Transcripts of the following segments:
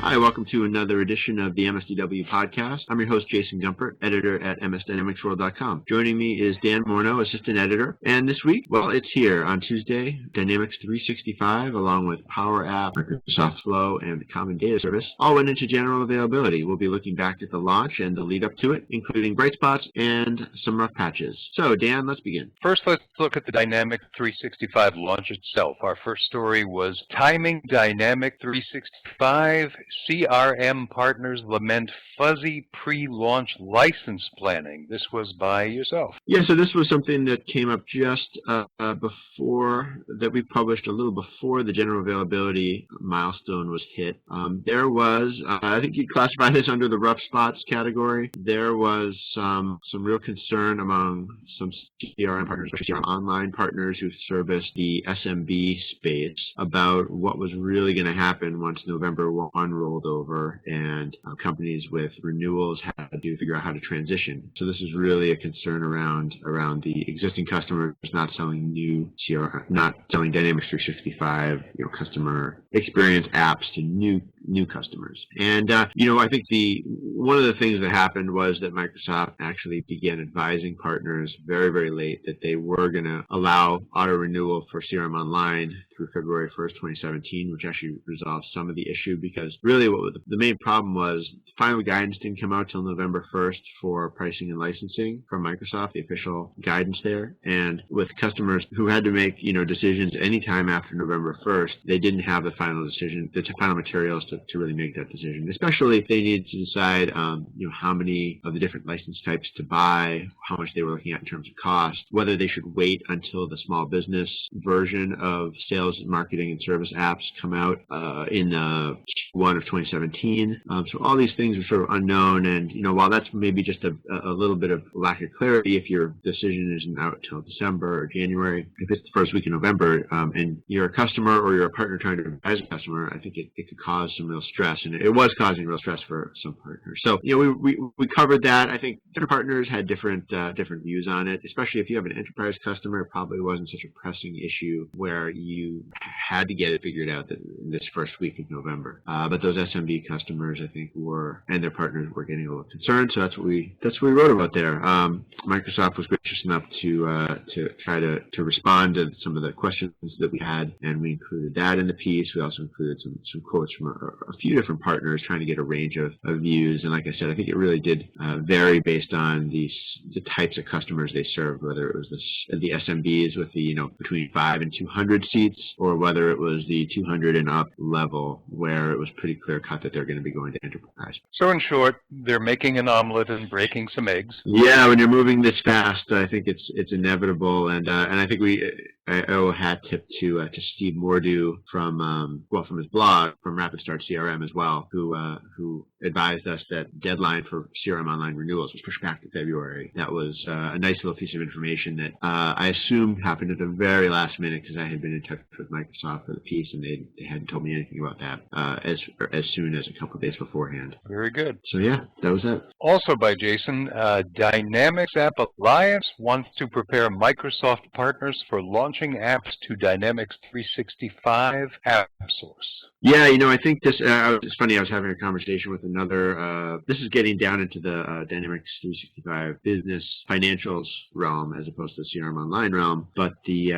Hi, welcome to another edition of the MSDW podcast. I'm your host, Jason Gumpert, editor at MSDynamicsWorld.com. Joining me is Dan Morneau, assistant editor. And this week, well, it's here on Tuesday, Dynamics 365, along with PowerApps, Microsoft Flow, and the Common Data Service, all went into general availability. We'll be looking back at the launch and the lead up to it, including bright spots and some rough patches. So, Dan, let's begin. First, let's look at the Dynamics 365 launch itself. Our first story was Timing Dynamics 365. CRM partners lament fuzzy pre-launch license planning. This was by yourself. Yeah, so this was something that came up just before, that we published a little before the general availability milestone was hit. There was, I think you'd classify this under the rough spots category. There was some real concern among some CRM partners, CRM online partners who service the SMB space about what was really going to happen once November 1 rolled over and companies with renewals had to figure out how to transition. So this is really a concern around the existing customers not selling new CRM, not selling Dynamics 365, customer experience apps to new customers. And I think one of the things that happened was that Microsoft actually began advising partners very, very late that they were going to allow auto renewal for CRM Online through February 1st, 2017, which actually resolved some of the issue, because really what the main problem was final guidance didn't come out till November 1st for pricing and licensing from Microsoft, the official guidance there. And with customers who had to make, decisions anytime after November 1st, they didn't have the final decision, the final materials to really make that decision, especially if they needed to decide, how many of the different license types to buy, how much they were looking at in terms of cost, whether they should wait until the small business version of sales, marketing, and service apps come out in Q1 of 2017. So all these things are sort of unknown, and while that's maybe just a little bit of lack of clarity if your decision isn't out till December or January, if it's the first week in November and you're a customer or you're a partner trying to advise a customer, I think it could cause some real stress, and it was causing real stress for some partners. So we covered that. I think different partners had different views on it, especially if you have an enterprise customer. It probably wasn't such a pressing issue where you had to get it figured out this first week of November. But those SMB customers, I think, and their partners were getting a little concerned. So that's what we wrote about there. Microsoft was gracious enough to try to respond to some of the questions that we had, and we included that in the piece. We also included some quotes from a few different partners trying to get a range of views. And like I said, I think it really did vary based on the types of customers they served, whether it was the SMBs with the between 5 and 200 seats, or whether it was the 200 and up level where it was pretty clear cut that they're going to be going to enterprise. So in short, they're making an omelet and breaking some eggs. Yeah, when you're moving this fast, I think it's inevitable, and I think I owe a hat tip to Steve Mordew from his blog, from Rapid Start CRM as well, who advised us that deadline for CRM Online renewals was pushed back to February. That was a nice little piece of information that I assumed happened at the very last minute, because I had been in touch with Microsoft for the piece, and they hadn't told me anything about that as soon as a couple of days beforehand. Very good. So yeah, that was it. Also by Jason, Dynamics App Alliance wants to prepare Microsoft partners for launching apps to Dynamics 365 App Source. Yeah, I think this, it's funny, I was having a conversation with another, this is getting down into the Dynamics 365 business financials realm as opposed to the CRM Online realm, but the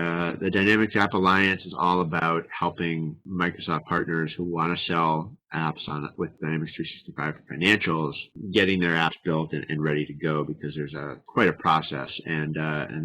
Dynamics App Alliance is all about helping Microsoft partners who want to sell apps with Dynamics 365 for financials, getting their apps built and ready to go, because there's quite a process, and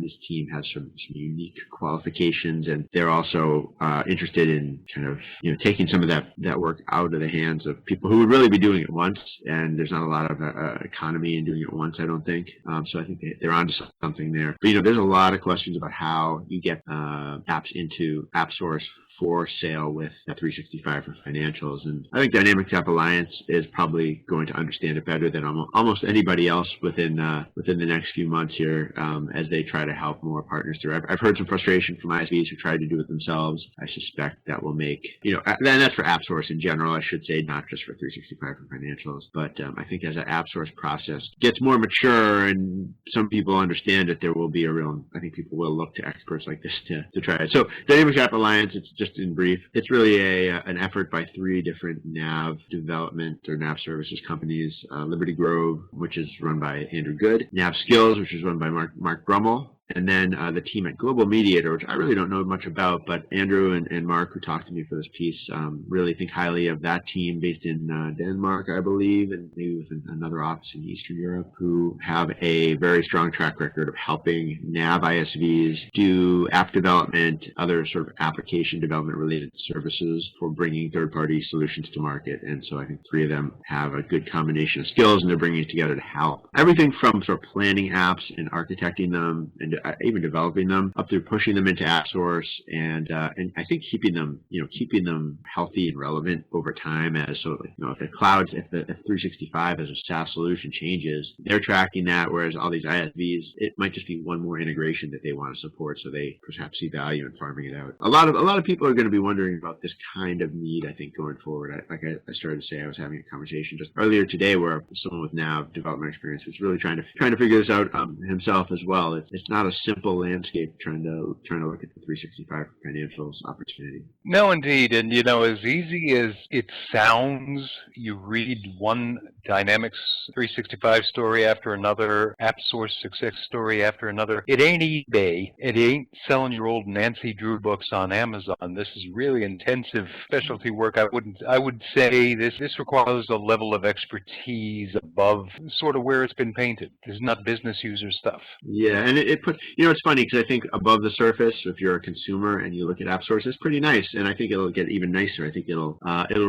this team has some unique qualifications, and they're also interested in kind of taking some of that work out of the hands of people who would really be doing it once, and there's not a lot of economy in doing it once, I don't think. So I think they're onto something there. But there's a lot of questions about how you get apps into AppSource for sale with 365 for financials, and I think Dynamics App Alliance is probably going to understand it better than almost anybody else within the next few months here, as they try to help more partners through. I've heard some frustration from ISVs who tried to do it themselves. I suspect that will make and that's for AppSource in general, I should say, not just for 365 for financials. But I think as an AppSource process gets more mature and some people understand it, there will be I think people will look to experts like this to try it. So Dynamics App Alliance, it's just just in brief, it's really an effort by three different nav development or nav services companies. Liberty Grove, which is run by Andrew Good, Nav Skills, which is run by Mark Brummel, and then the team at Global Mediator, which I really don't know much about, but Andrew and Mark, who talked to me for this piece, really think highly of that team based in Denmark, I believe, and maybe with another office in Eastern Europe, who have a very strong track record of helping nav ISVs do app development, other sort of application development related services for bringing third-party solutions to market. And so I think three of them have a good combination of skills, and they're bringing it together to help. Everything from sort of planning apps and architecting them and even developing them, up through pushing them into app source, and I think keeping them healthy and relevant over time. As so, if the cloud, if the 365 as a SaaS solution changes, they're tracking that. Whereas all these ISVs, it might just be one more integration that they want to support, so they perhaps see value in farming it out. A lot of people are going to be wondering about this kind of need, I think, going forward. I started to say, I was having a conversation just earlier today where someone with Nav development experience was really trying to figure this out himself as well. It's not a simple landscape trying to look at the 365 financials opportunity. No, indeed. And, as easy as it sounds, you read one Dynamics 365 story after another, App Source success story after another. It ain't eBay. It ain't selling your old Nancy Drew books on Amazon. This is really intensive specialty work. I would say this requires a level of expertise above sort of where it's been painted. This is not business user stuff. Yeah, and it puts, it's funny because I think above the surface, if you're a consumer and you look at AppSource, it's pretty nice, and I think it'll get even nicer. I think it'll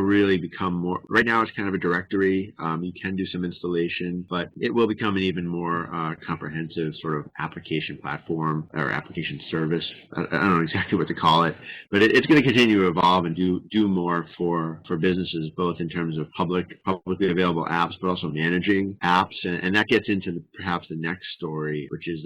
really become more. Right now, it's kind of a directory. You can do some installation, but it will become an even more comprehensive sort of application platform or application service. I don't know exactly what to call it, but it's going to continue to evolve and do more for businesses, both in terms of publicly available apps, but also managing apps, and that gets into perhaps the next story, which is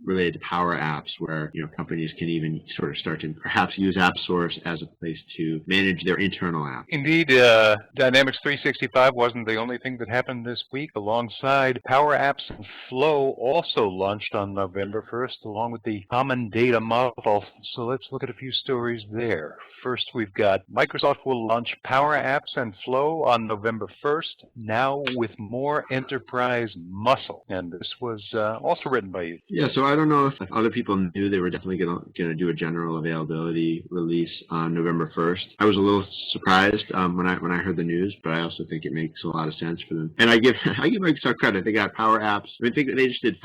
related to PowerApps, where companies can even sort of start to perhaps use AppSource as a place to manage their internal apps. Indeed, Dynamics 365 wasn't the only thing that happened this week. Alongside PowerApps and Flow also launched on November 1st, along with the Common Data Model. So let's look at a few stories there. First, we've got Microsoft will launch PowerApps and Flow on November 1st, now with more enterprise muscle. And this was also written by you. Yeah, so I don't know if other people knew they were definitely going to do a general availability release on November 1st. I was a little surprised when I heard the news, but I also think it makes a lot of sense for them. And I give Microsoft credit. They got PowerApps. I think they just did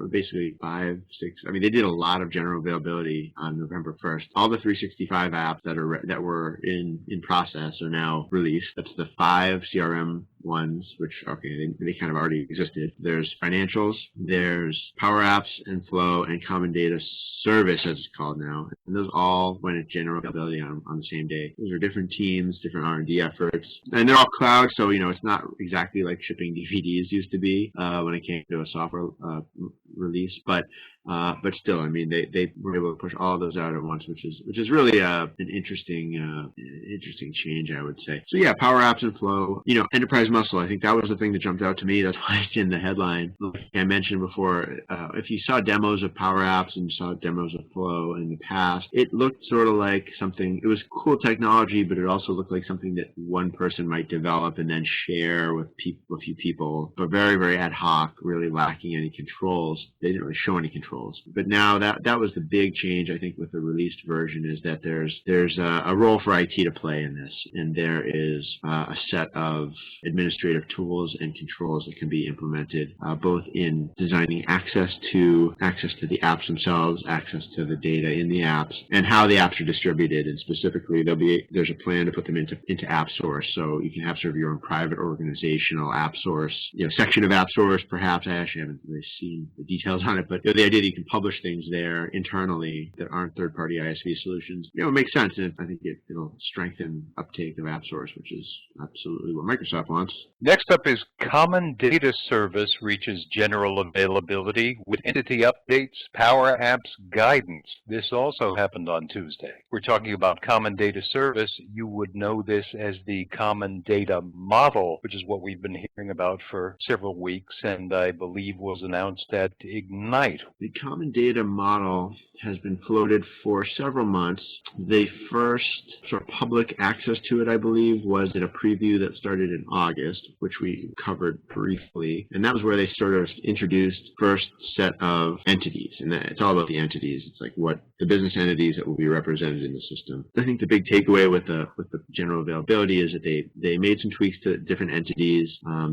basically 5, 6. I mean, they did a lot of general availability on November 1st. All the 365 apps that were in process are now released. That's the 5 CRM ones, which, they kind of already existed. There's financials, there's PowerApps and Flow and Common Data Service, as it's called now. And those all went into general availability on the same day. Those are different teams, different R&D efforts. And they're all cloud, so, it's not exactly like shipping DVDs used to be when it came to a software release. But still, I mean, they were able to push all of those out at once, which is really an interesting change, I would say. So yeah, PowerApps and Flow, enterprise muscle. I think that was the thing that jumped out to me. That's why it's in the headline. Like I mentioned before, if you saw demos of PowerApps and saw demos of Flow in the past, it looked sort of like something. It was cool technology, but it also looked like something that one person might develop and then share with a few people, but very, very ad hoc, really lacking any controls. They didn't really show any controls. But now that was the big change, I think, with the released version, is that there's a role for IT to play in this, and there is a set of administrative tools and controls that can be implemented, both in designing access to the apps themselves, access to the data in the apps, and how the apps are distributed. And specifically, there's a plan to put them into AppSource, so you can have sort of your own private organizational AppSource, section of AppSource. Perhaps I actually haven't really seen the details on it, but the idea that you can publish things there internally that aren't third-party ISV solutions, it makes sense, and I think it'll strengthen uptake of AppSource, which is absolutely what Microsoft wants. Next up is Common Data Service reaches general availability with entity updates, PowerApps guidance. This also happened on Tuesday. We're talking about Common Data Service. You would know this as the Common Data Model, which is what we've been hearing about for several weeks, and I believe was announced at Ignite. The common data model has been floated for several months. The first sort of public access to it, I believe, was in a preview that started in August, which we covered briefly. And that was where they sort of introduced first set of entities. And it's all about the entities. It's like what the business entities that will be represented in the system. I think the big takeaway with the general availability is that they made some tweaks to different entities. I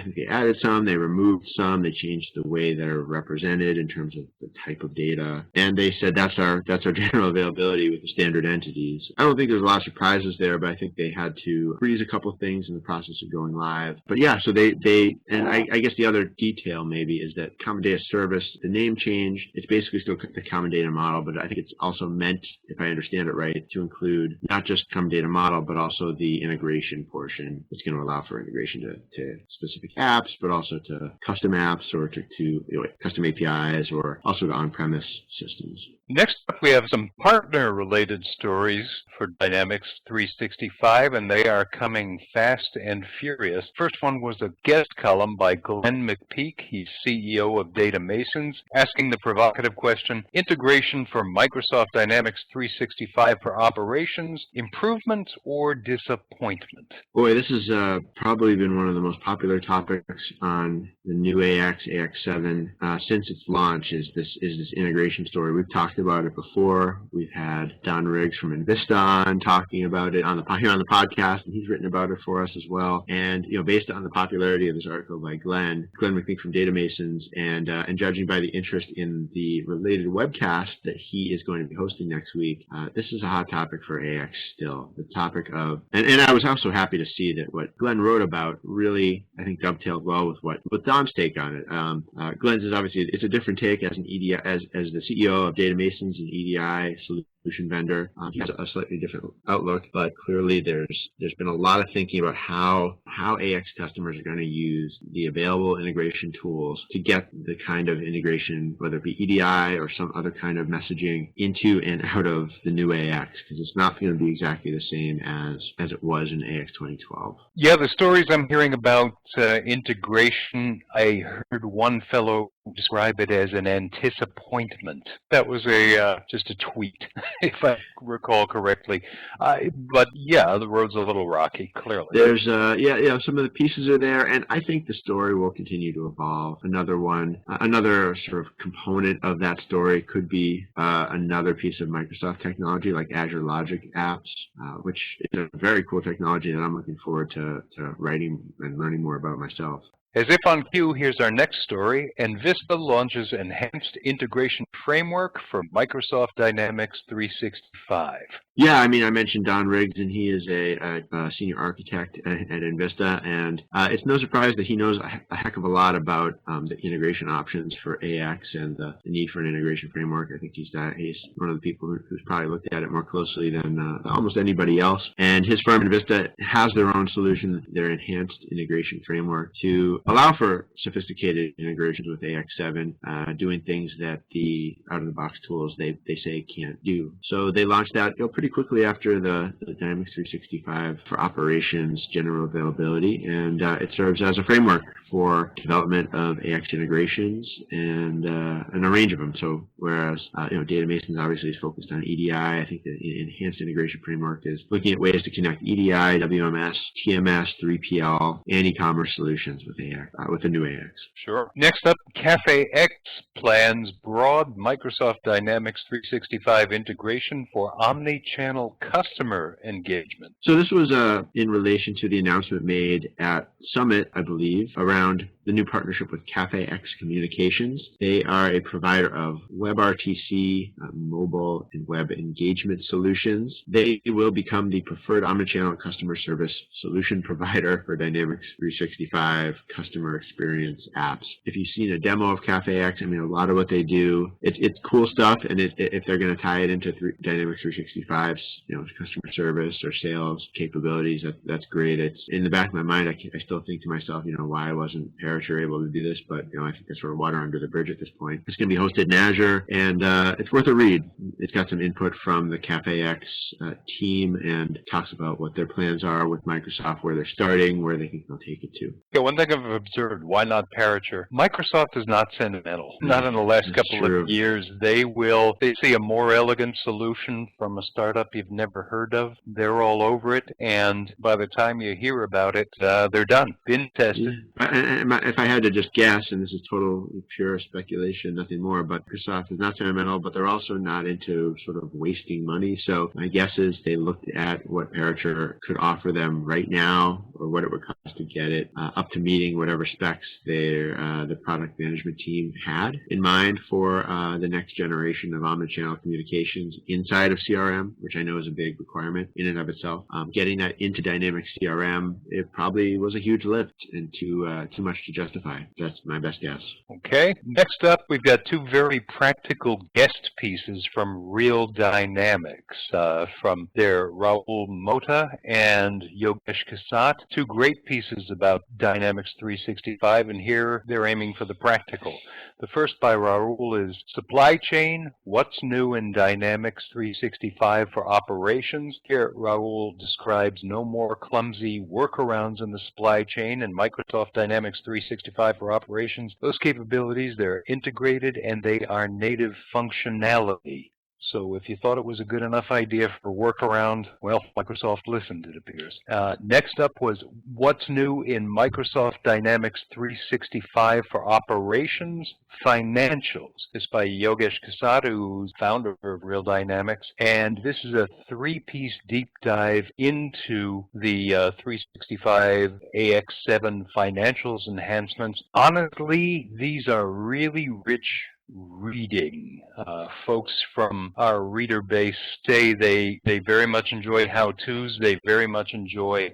think they added some, they removed some, they changed the way they're represented in terms of the type of data. And they said that's our general availability with the standard entities. I don't think there's a lot of surprises there, but I think they had to freeze a couple of things in the process of going live. But yeah, so I guess the other detail maybe is that Common Data Service, the name change, it's basically still the Common Data Model, but I think it's also meant, if I understand it right, to include not just Common Data Model, but also the integration portion. It's going to allow for integration to specific apps, but also to custom apps or to custom APIs or also to on-premise systems. Next up, we have some partner-related stories for Dynamics 365, and they are coming fast and furious. First one was a guest column by Glenn McPeak. He's CEO of Data Masons, asking the provocative question, integration for Microsoft Dynamics 365 for operations, improvement or disappointment? Boy, this has probably been one of the most popular topics on the new AX7 since its launch is this integration story. We've talked about it before. We've had Don Riggs from Invista on talking about it here on the podcast, and he's written about it for us as well. And based on the popularity of this article by Glenn McPeak from Data Masons, and judging by the interest in the related webcast that he is going to be hosting next week, this is a hot topic for AX still. The topic of, and I was also happy to see that what Glenn wrote about really, I think, dovetailed well with Don's take on it. Glenn's is obviously, it's a different take as an EDI, as the CEO of Data Masons and EDI solution vendor. He has a slightly different outlook, but clearly there's been a lot of thinking about how AX customers are going to use the available integration tools to get the kind of integration, whether it be EDI or some other kind of messaging, into and out of the new AX, because it's not going to be exactly the same as it was in AX 2012. Yeah, the stories I'm hearing about integration, I heard one fellow describe it as an anticipantment. That was just a tweet, if I recall correctly. But yeah, the road's a little rocky, clearly. There's some of the pieces are there, and I think the story will continue to evolve. Another sort of component of that story could be another piece of Microsoft technology like Azure Logic Apps, which is a very cool technology that I'm looking forward to writing and learning more about myself. As if on cue, here's our next story. Envista launches Enhanced Integration Framework for Microsoft Dynamics 365. Yeah, I mentioned Don Riggs, and he is a senior architect at Envista, and it's no surprise that he knows a heck of a lot about the integration options for AX and the need for an integration framework. I think he's one of the people who's probably looked at it more closely than almost anybody else. And his firm, Envista, has their own solution, their Enhanced Integration Framework, to allow for sophisticated integrations with AX7, doing things that the out-of-the-box tools they say can't do. So they launched that pretty quickly after the Dynamics 365 for operations general availability, and it serves as a framework for development of AX integrations and a range of them. So whereas Data Masons obviously is focused on EDI, I think the Enhanced Integration Framework is looking at ways to connect EDI, WMS, TMS, 3PL, and e-commerce solutions with AX, with the new AX. Sure. Next up, CafeX plans broad Microsoft Dynamics 365 integration for omni-channel customer engagement. So this was in relation to the announcement made at Summit, I believe, around the new partnership with CafeX Communications. They are a provider of WebRTC, mobile and web engagement solutions. They will become the preferred omnichannel customer service solution provider for Dynamics 365 customer experience apps. If you've seen a demo of CafeX, a lot of what they do, it's cool stuff, and if they're going to tie it into Dynamics 365's customer service or sales capabilities, that's great. It's in the back of my mind. I still think to myself, why I wasn't Perisher able to do this, but I think that's sort of water under the bridge at this point. It's going to be hosted in Azure, and it's worth a read. It's got some input from the CafeX team and talks about what their plans are with Microsoft, where they're starting, where they think they'll take it to. Yeah, one thing I've observed, why not Parature? Microsoft is not sentimental. Not in the last That's couple true. of years. They see a more elegant solution from a startup you've never heard of. They're all over it, and by the time you hear about it, they're done. Been tested. If I had to just guess, and this is total pure speculation, nothing more, but Microsoft is not sentimental, but they're also not into sort of wasting money. So my guess is they looked at what Parature could offer them right now, or what it would cost to get it up to meeting whatever specs the product management team had in mind for the next generation of omnichannel communications inside of CRM, which I know is a big requirement in and of itself. Getting that into dynamic CRM, it probably was a huge lift and too much to justify. That's my best guess. Okay. Next up, we've got two very practical guest pieces from Real Dynamics, from their Raul Mota and Yogesh Kasat. Two great pieces about Dynamics 365, and here they're aiming for the practical. The first by Raul is Supply Chain, What's New in Dynamics 365 for Operations. Here, Raul describes no more clumsy workarounds in the supply chain in Microsoft Dynamics 365 for Operations. Those capabilities, they're integrated and they are native functionality. So if you thought it was a good enough idea for workaround, well, Microsoft listened, it appears. Next up was What's New in Microsoft Dynamics 365 for Operations Financials. This by Yogesh Kasat, who's founder of Real Dynamics. And this is a three-piece deep dive into the 365 AX7 financials enhancements. Honestly, these are really rich reading. Folks from our reader base say they very much enjoy how-tos, they very much enjoy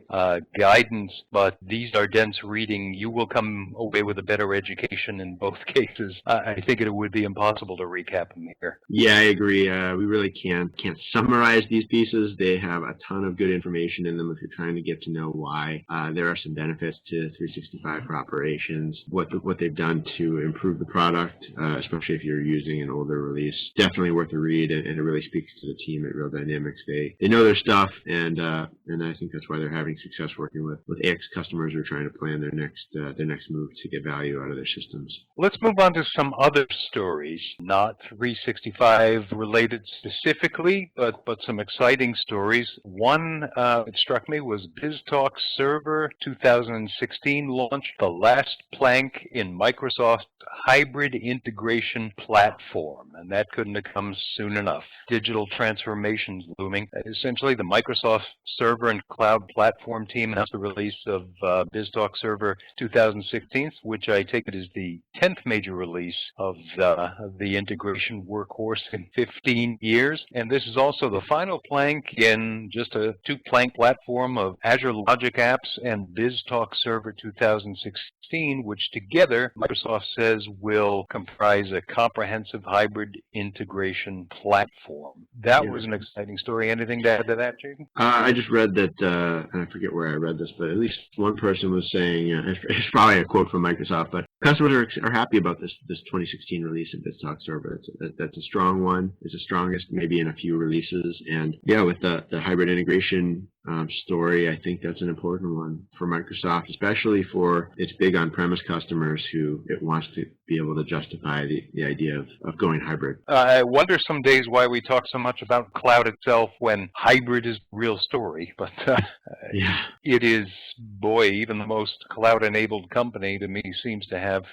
guidance, but these are dense reading. You will come away with a better education in both cases. I think it would be impossible to recap them here. Yeah, I agree. We really can't summarize these pieces. They have a ton of good information in them if you're trying to get to know why. There are some benefits to 365 for Operations, what they've done to improve the product, especially if you're using an older release. Definitely worth a read, and it really speaks to the team at Real Dynamics. They know their stuff, and I think that's why they're having success working with AX customers who are trying to plan their next move to get value out of their systems. Let's move on to some other stories, not 365 related specifically, but some exciting stories. One that struck me was BizTalk Server 2016 launched the last plank in Microsoft's hybrid integration platform, and that couldn't have come soon enough. Digital transformations looming. Essentially, the Microsoft Server and Cloud Platform team announced the release of BizTalk Server 2016, which I take it is the 10th major release of the integration workhorse in 15 years. And this is also the final plank in just a two-plank platform of Azure Logic Apps and BizTalk Server 2016, which together Microsoft says will comprise a comprehensive hybrid integration platform. That was an exciting story. Anything to add to that, Jason? I just read that, and I forget where I read this, but at least one person was saying, it's probably a quote from Microsoft, but customers are happy about this 2016 release of BizTalk Server. That's a strong one. It's the strongest maybe in a few releases. And yeah, with the hybrid integration story, I think that's an important one for Microsoft, especially for its big on-premise customers who it wants to be able to justify the idea of going hybrid. I wonder some days why we talk so much about cloud itself when hybrid is the real story, but yeah. It is, boy, even the most cloud-enabled company to me seems to have,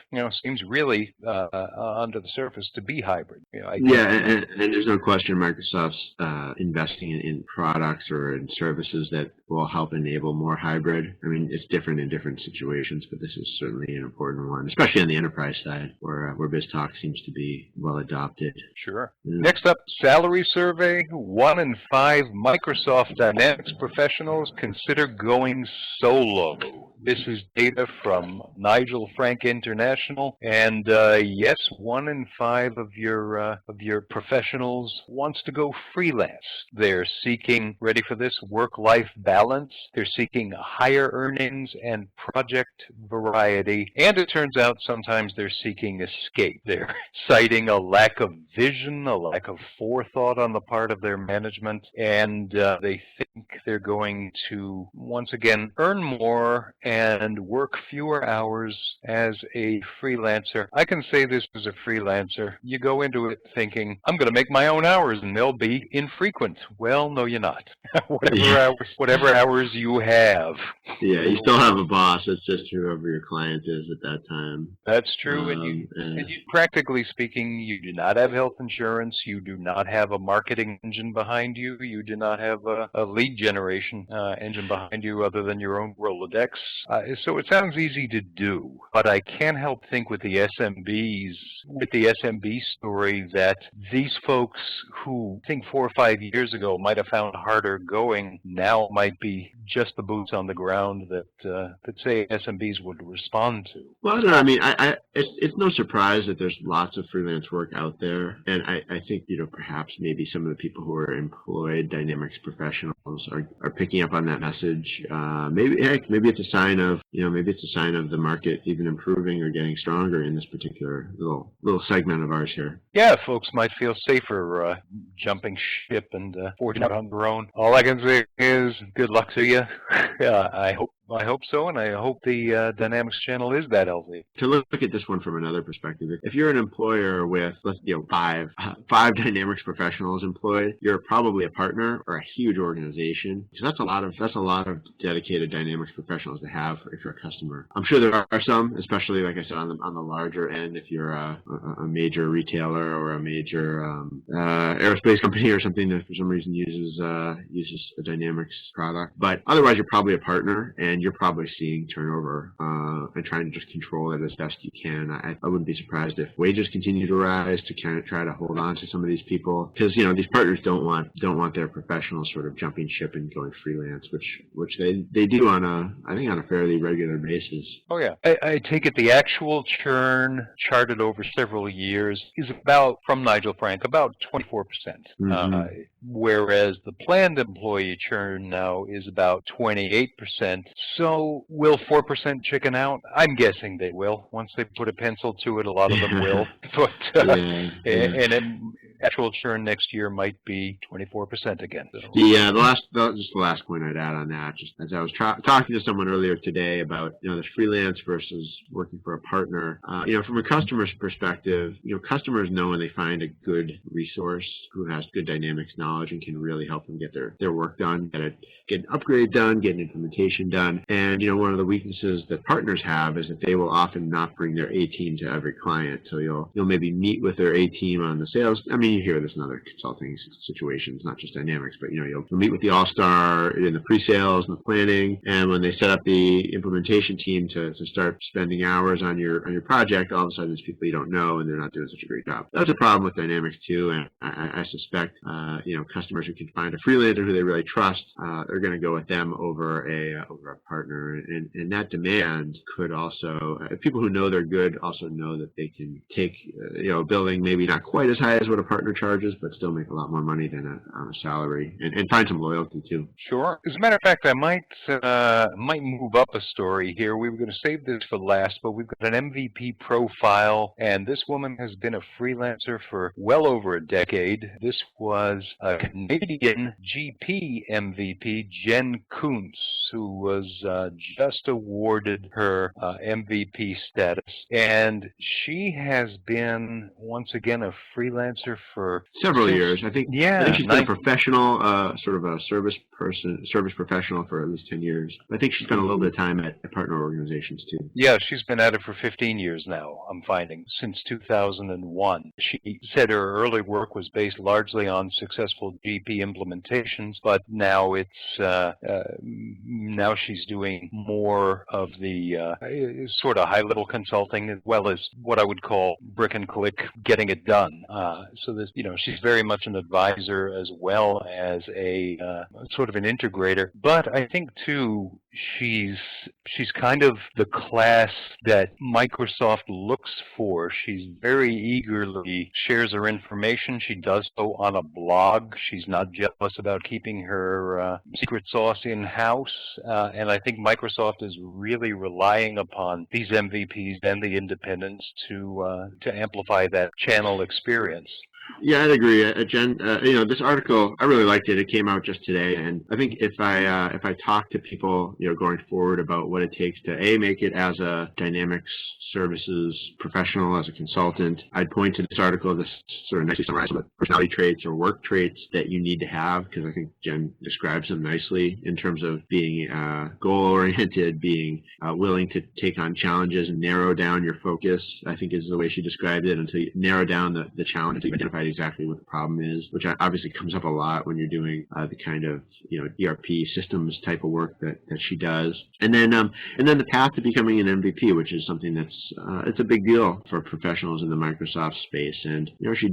seems really under the surface to be hybrid. And there's no question Microsoft's investing in products or in services that will help enable more hybrid. I mean, it's different in different situations, but this is certainly an important one, especially on the enterprise side, where BizTalk seems to be well adopted. Sure. Next up, salary survey. 1 in 5 Microsoft Dynamics professionals consider going solo. This is data from Nigel Frank International, and yes, 1 in 5 of your professionals wants to go freelance. They're seeking, ready for this, work-life balance. They're seeking higher earnings and project variety, and it turns out sometimes they're seeking escape. They're citing a lack of vision, a lack of forethought on the part of their management, and they think they're going to once again earn more and work fewer hours as a freelancer. I can say this as a freelancer. You go into it thinking, I'm going to make my own hours and they'll be infrequent. Well, no, you're not. whatever hours you have. Yeah, you still have a boss. It's just whoever your client is at that time. That's true. And practically speaking, you do not have health insurance. You do not have a marketing engine behind you. You do not have a lead generation engine behind you other than your own Rolodex. So it sounds easy to do, but I can't help think with the SMB story, that these folks who I think 4 or 5 years ago might have found harder going now might be just the boots on the ground that say SMBs would respond to. Well, no, I mean, it's no surprise that there's lots of freelance work out there, and I think, perhaps maybe some of the people who are employed Dynamics professionals are picking up on that message. Maybe it's a sign of the market even improving or getting stronger in this particular little segment of ours here. Yeah, folks might feel safer jumping ship and forging out on their own. All I can say is good luck to you. I hope so, and I hope the Dynamics channel is that healthy. To look at this one from another perspective, if you're an employer with five Dynamics professionals employed, you're probably a partner or a huge organization. So that's a lot of dedicated Dynamics professionals to have if you're a customer. I'm sure there are some, especially like I said on the larger end, if you're a major retailer or a major aerospace company or something that for some reason uses a Dynamics product. But otherwise, you're probably a partner, and you're probably seeing turnover and trying to just control it as best you can. I wouldn't be surprised if wages continue to rise to kind of try to hold on to some of these people, because these partners don't want their professionals sort of jumping ship and going freelance, which they do on a fairly regular basis. Oh yeah, I take it the actual churn charted over several years is about, from Nigel Frank, about 24%, whereas the planned employee churn now is about 28%. So will 4% chicken out? I'm guessing they will. Once they put a pencil to it, a lot of them will. But and actual churn next year might be 24% again. So. Yeah, the last point I'd add on that, just as I was talking to someone earlier today about this freelance versus working for a partner. From a customer's perspective, customers know when they find a good resource who has good Dynamics knowledge and can really help them get their work done, get an upgrade done, get an implementation done. And one of the weaknesses that partners have is that they will often not bring their A team to every client. So you'll maybe meet with their A team on the sales. I mean, you hear this in other consulting situations, not just Dynamics, but you'll meet with the all-star in the pre-sales and the planning, and when they set up the implementation team to start spending hours on your project, all of a sudden there's people you don't know and they're not doing such a great job. That's a problem with Dynamics too, and I suspect customers who can find a freelancer who they really trust, they're going to go with them over a partner, and that demand could also, people who know they're good also know that they can take a billing maybe not quite as high as what a partner charges, but still make a lot more money than on a salary, and find some loyalty too. Sure. As a matter of fact, I might move up a story here. We were going to save this for last, but we've got an MVP profile, and this woman has been a freelancer for well over a decade. This was a Canadian GP MVP, Jen Kuntz, who was just awarded her MVP status, and she has been once again a freelancer for several years. I think she's been a professional, sort of a service professional for at least 10 years. I think she's spent a little bit of time at partner organizations too. Yeah, she's been at it for 15 years now, I'm finding, since 2001. She said her early work was based largely on successful GP implementations, but now now she's doing more of the sort of high-level consulting, as well as what I would call brick and click, getting it done. So there's, she's very much an advisor as well as a sort of an integrator. But I think too, she's kind of the class that Microsoft looks for. She's very eagerly shares her information. She does so on a blog. She's not jealous about keeping her secret sauce in-house. And I think Microsoft is really relying upon these MVPs and the independents to amplify that channel experience. Yeah, I'd agree. Jen, this article, I really liked it. It came out just today, and I think if I talk to people, going forward about what it takes to make it as a Dynamics services professional, as a consultant. I'd point to this article, this sort of nicely summarizes the personality traits or work traits that you need to have, because I think Jen describes them nicely in terms of being goal-oriented, being willing to take on challenges and narrow down your focus, I think is the way she described it, until you narrow down the challenge until you identify exactly what the problem is, which obviously comes up a lot when you're doing the kind of ERP systems type of work that she does. And then the path to becoming an MVP, which is something that's it's a big deal for professionals in the Microsoft space. And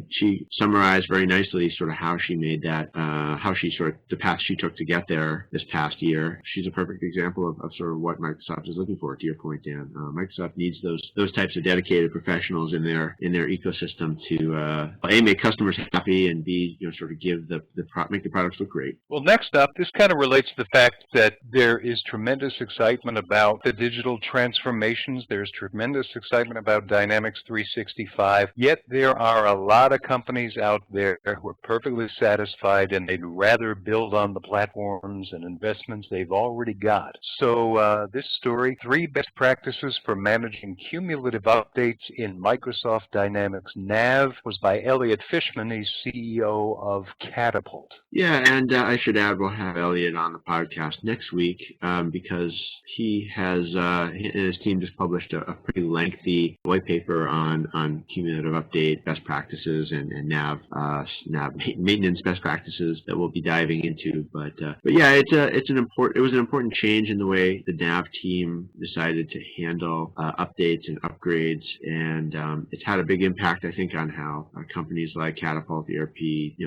she summarized very nicely sort of how she made that, the path she took to get there this past year. She's a perfect example of sort of what Microsoft is looking for. To your point, Dan, Microsoft needs those types of dedicated professionals in their ecosystem to A, make customers happy, and B, sort of make the products look great. Well, next up, this kind of relates to the fact that there is tremendous excitement about the digital transformations. There's tremendous excitement about Dynamics 365, yet there are a lot of companies out there who are perfectly satisfied and they'd rather build on the platforms and investments they've already got. So this story, 3 best practices for managing cumulative updates in Microsoft Dynamics NAV, was by Elliot Fishman. He's CEO of Catapult. Yeah, and I should add, we'll have Elliot on the podcast next week because he has and his team just published a pretty lengthy white paper on cumulative update best practices and NAV maintenance best practices that we'll be diving into. But yeah, it was an important change in the way the NAV team decided to handle updates and upgrades, and it's had a big impact, I think, on how companies like Catapult ERP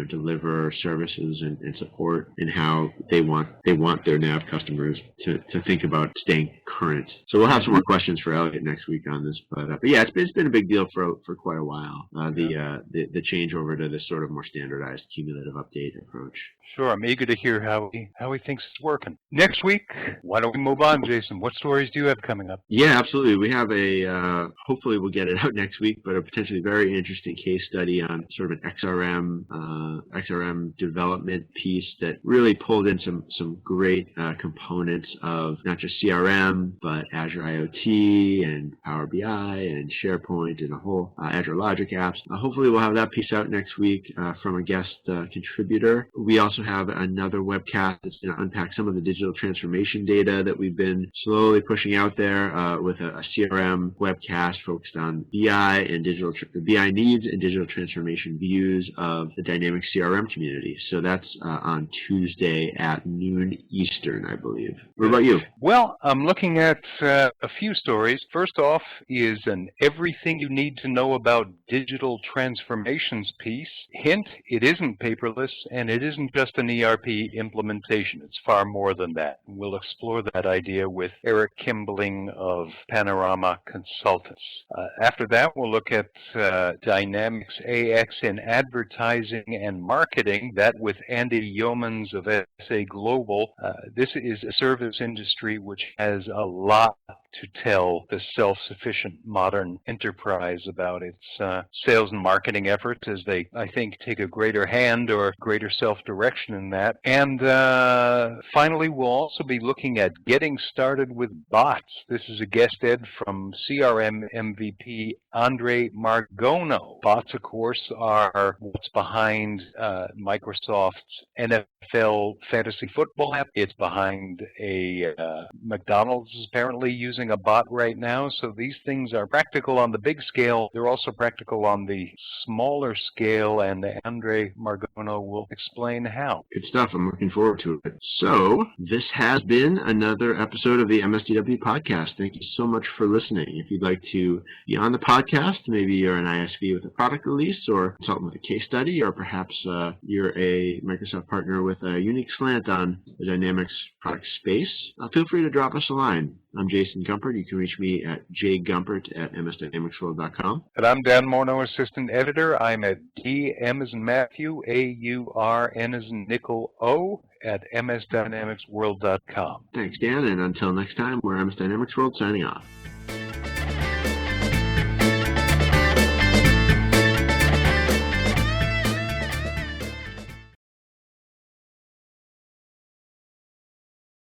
deliver services and support, and how they want their NAV customers to think about staying current. So we'll have some more questions for Elliot next week on this, but yeah, it's been a big deal for quite a while. The change over to this sort of more standardized cumulative update approach. Sure, I'm eager to hear how he thinks it's working. Next week, why don't we move on, Jason? What stories do you have coming up? Yeah, absolutely. We have hopefully we'll get it out next week, but a potentially very interesting case study on sort of an XRM development piece that really pulled in some great components of not just CRM, but Azure IoT and Power BI and SharePoint and a whole Azure Logic apps. Hopefully we'll have that piece out next week from a guest contributor. We also have another webcast that's going to unpack some of the digital transformation data that we've been slowly pushing out there with a CRM webcast focused on BI and BI needs and digital transformation views of the dynamic CRM community. So that's on Tuesday at noon Eastern, I believe. What about you? Well, I'm looking at a few stories. First off is an everything you need to know about digital transformations piece. Hint, it isn't paperless, and it isn't just an ERP implementation. It's far more than that. We'll explore that idea with Eric Kimbling of Panorama Consultants. After that, we'll look at Dynamics AX in advertising and marketing, that with Andy Yeomans of SA Global. This is a service industry which has a lot to tell the self-sufficient modern enterprise about its sales and marketing efforts as they, I think, take a greater hand or greater self-direction in that. And finally, we'll also be looking at getting started with bots. This is a guest ed from CRM MVP Andre Margono. Bots, of course, are what's behind Microsoft's NFL fantasy football app. It's behind a McDonald's is apparently using a bot right now. So these things are practical on the big scale. They're also practical on the smaller scale, and Andre Margono will explain how. Good stuff. I'm looking forward to it. So this has been another episode of the MSDW podcast. Thank you so much for listening. If you'd like to be on the podcast, maybe you're an ISV with a product release or a consultant with a case study, or perhaps you're a Microsoft partner with a unique slant on the Dynamics product space, feel free to drop us a line. I'm Jason Gumpert. You can reach me at jgumpert@msdynamicsworld.com. And I'm Dan Morneau, Assistant Editor. I'm at DM as in Matthew, AURN as in Nickel O, at msdynamicsworld.com. Thanks, Dan, and until next time, we're MS Dynamics World signing off.